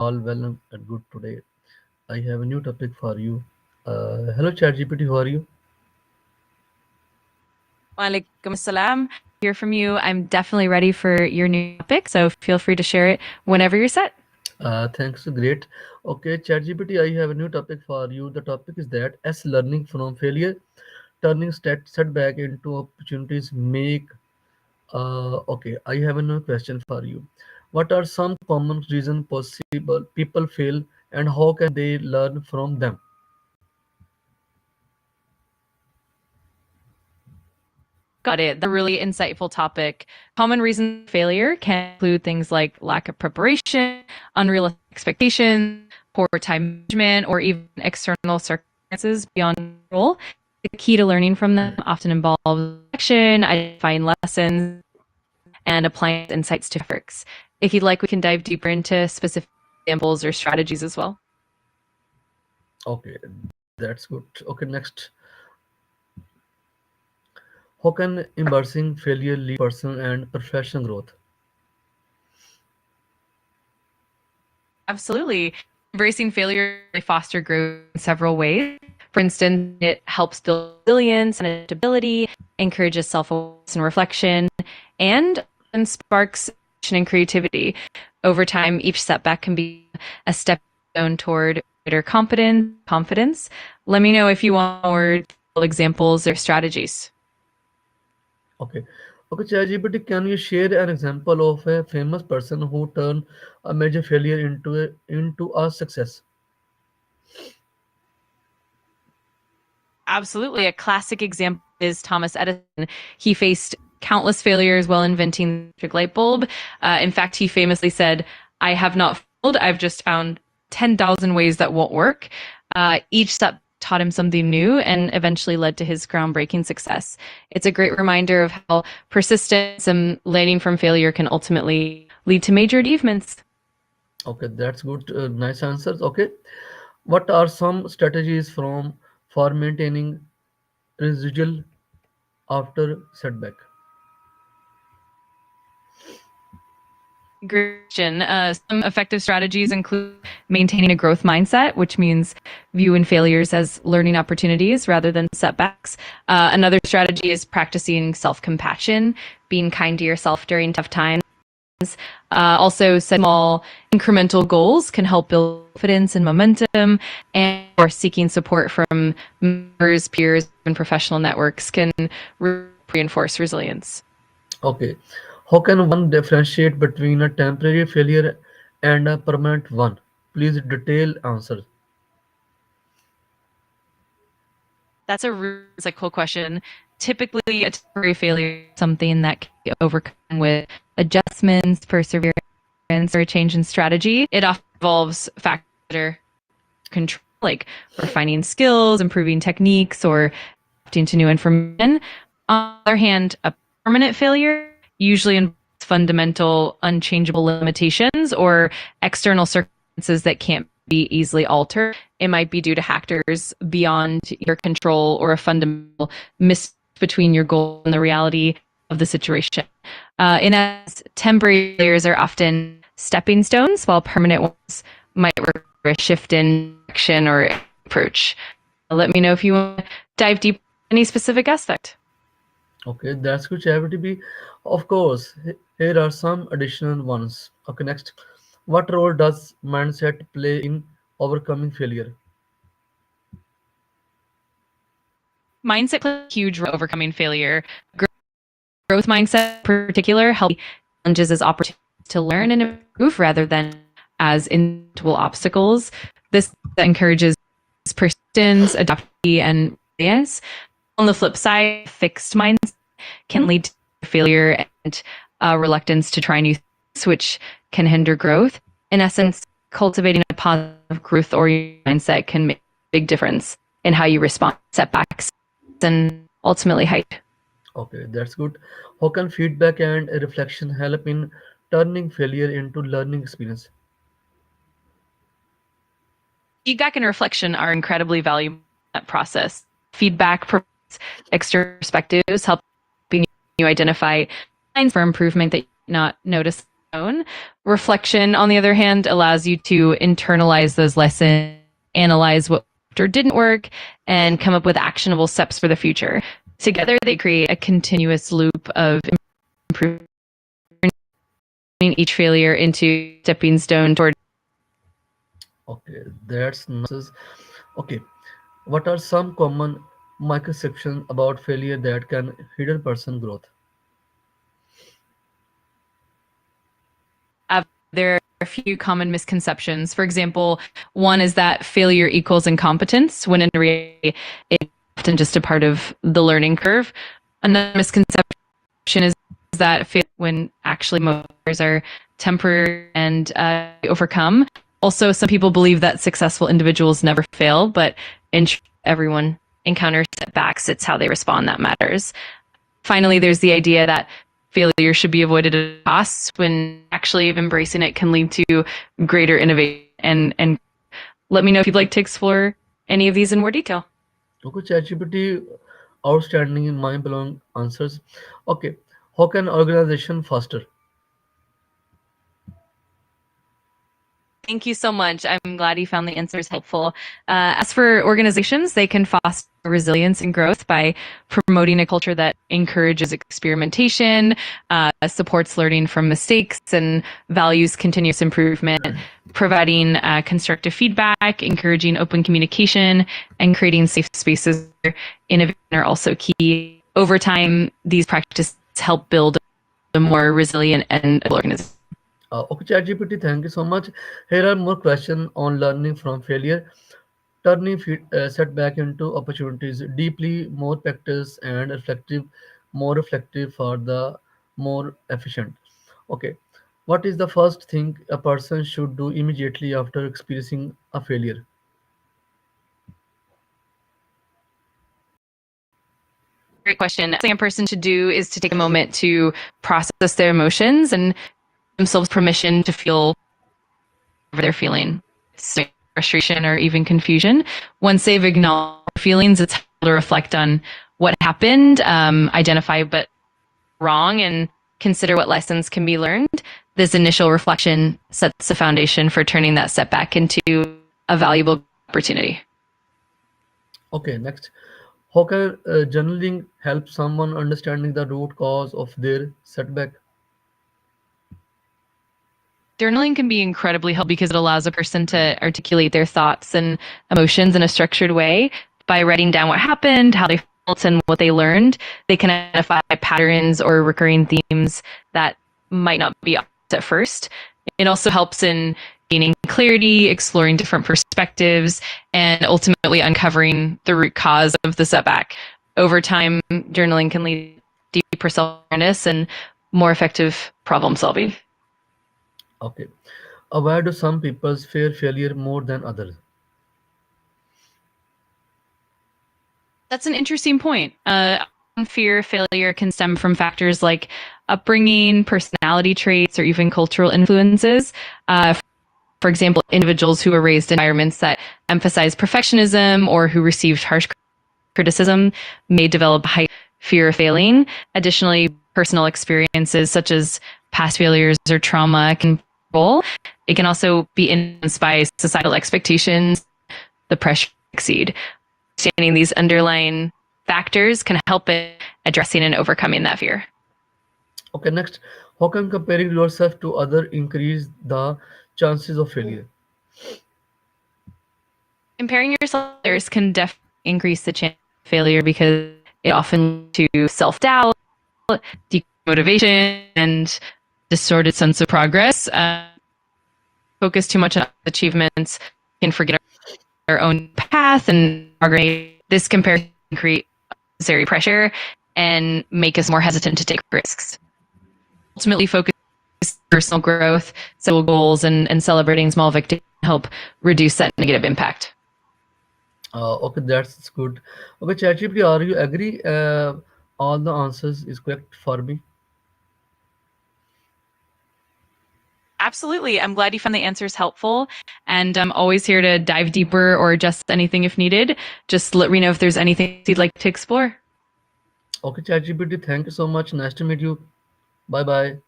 all well and good today. I have a new topic for you. Hello, ChatGPT. How are you? Walaikum assalam. Hear from you. I'm definitely ready for your new topic, so feel free to share it whenever you're set. Thanks. Great. Okay, ChatGPT. I have a new topic for you. The topic is that as learning from failure, turning setback into opportunities. Make. Okay, I have a new question for you. What are some common reasons possible people fail, and how can they learn from them? Got it. That's a really insightful topic. Common reasons for failure can include things like lack of preparation, unrealistic expectations, poor time management, or even external circumstances beyond control. The key to learning from them often involves reflection, identifying lessons, and applying insights to efforts. If you'd like, we can dive deeper into specific examples or strategies as well. Okay, that's good. Okay, next. How can embracing failure lead personal and professional growth? Absolutely. Embracing failure really foster growth in several ways. For instance, it helps build resilience and adaptability, encourages self-awareness and reflection, and sparks innovation and creativity. Over time, each setback can be a stepping stone toward greater confidence. Let me know if you want more examples or strategies. Okay. Okay, ChatGPT, can you share an example of a famous person who turned a major failure into a success? Absolutely. A classic example is Thomas Edison. He faced countless failures while inventing the electric light bulb. In fact, he famously said, I have not failed. I've just found 10,000 ways that won't work. Each step taught him something new and eventually led to his groundbreaking success. It's a great reminder of how persistence and learning from failure can ultimately lead to major achievements. Okay, that's good. Nice answers. Okay. What are some strategies for maintaining residual after setback? Great question. Some effective strategies include maintaining a growth mindset, which means viewing failures as learning opportunities rather than setbacks. Another strategy is practicing self compassion, being kind to yourself during tough times. Also, small incremental goals can help build confidence and momentum, and or seeking support from members, peers, and professional networks can reinforce resilience. Okay. How can one differentiate between a temporary failure and a permanent one? Please detail answer. That's a really cool question. Typically, a temporary failure is something that can be overcome with adjustments, perseverance, or a change in strategy. It often involves factors that are control, like refining skills, improving techniques, or adapting to new information. On the other hand, a permanent failure usually involves fundamental, unchangeable limitations or external circumstances that can't be easily altered. It might be due to factors beyond your control or a fundamental miss between your goal and the reality of the situation. In as temporary failures are often stepping stones, while permanent ones might require a shift in action or approach. Let me know if you want to dive deep in any specific aspect. Okay, that's good, Charity B. Of course, here are some additional ones. Okay, next. What role does mindset play in overcoming failure? Mindset plays a huge role in overcoming failure. Growth mindset, in particular, helps challenges as opportunities to learn and improve rather than as inevitable obstacles. This encourages persistence, adaptability, and resilience. On the flip side, fixed mindset can lead to failure and reluctance to try new things, which can hinder growth. In essence, cultivating a positive growth-oriented mindset can make a big difference in how you respond to setbacks and ultimately height. Okay, that's good. How can feedback and reflection help in turning failure into learning experience? Feedback and reflection are incredibly valuable in that process. Feedback provides external perspectives, helping you identify signs for improvement that you not notice. stone. Reflection, on the other hand, allows you to internalize those lessons, analyze what worked or didn't work, and come up with actionable steps for the future. Together, they create a continuous loop of improving each failure into stepping stone toward. Okay, that's nice. Okay, what are some common misconceptions about failure that can hinder person growth? There are a few common misconceptions. For example, one is that failure equals incompetence, when in reality, it's often just a part of the learning curve. Another misconception is that failure, when actually most failures are temporary and overcome. Also, some people believe that successful individuals never fail, but in truth, everyone encounters setbacks. It's how they respond that matters. Finally, there's the idea that failure should be avoided at all costs, when actually embracing it can lead to greater innovation. And let me know if you'd like to explore any of these in more detail. Okay, ChatGPT, outstanding, mind-blowing answers. Okay, how can organization faster? Thank you so much. I'm glad you found the answers helpful. As for organizations, they can foster resilience and growth by promoting a culture that encourages experimentation, supports learning from mistakes, and values continuous improvement, providing constructive feedback, encouraging open communication, and creating safe spaces where innovation are also key. Over time, these practices help build a more resilient and organization. Okay, ChatGPT, thank you so much. Here are more questions on learning from failure, turning setback into opportunities. Deeply more practice and reflective, more reflective for the more efficient. Okay, what is the first thing a person should do immediately after experiencing a failure? Great question. Something a person should do is to take a moment to process their emotions and themselves permission to feel whatever they're feeling, so frustration or even confusion. Once they've acknowledged their feelings, it's helpful to reflect on what happened, identify but wrong, and consider what lessons can be learned. This initial reflection sets the foundation for turning that setback into a valuable opportunity. Okay, next. How can journaling help someone understanding the root cause of their setback? Journaling can be incredibly helpful because it allows a person to articulate their thoughts and emotions in a structured way. By writing down what happened, how they felt, and what they learned, they can identify patterns or recurring themes that might not be obvious at first. It also helps in gaining clarity, exploring different perspectives, and ultimately uncovering the root cause of the setback. Over time, journaling can lead to deeper self-awareness and more effective problem solving. Okay. Why do some people fear failure more than others? That's an interesting point. Fear of failure can stem from factors like upbringing, personality traits, or even cultural influences. For example, individuals who were raised in environments that emphasize perfectionism or who received harsh criticism may develop a high fear of failing. Additionally, personal experiences such as past failures or trauma can play a role. It can also be influenced by societal expectations, the pressure to succeed. Understanding these underlying factors can help in addressing and overcoming that fear. Okay, next. How can comparing yourself to other increase the chances of failure? Comparing yourself to others can definitely increase the chance of failure because it often leads to self-doubt, demotivation, and distorted sense of progress. Focus too much on achievements can forget our own path and progress. This comparison can create unnecessary pressure and make us more hesitant to take risks. Ultimately, focus on personal growth, set goals, and celebrating small victories help reduce that negative impact. Okay, that's good. Okay, ChatGPT, are you agree? All the answers is correct for me. Absolutely. I'm glad you found the answers helpful. And I'm always here to dive deeper or adjust anything if needed. Just let me know if there's anything you'd like to explore. Okay, ChatGPT, thank you so much. Nice to meet you. Bye bye.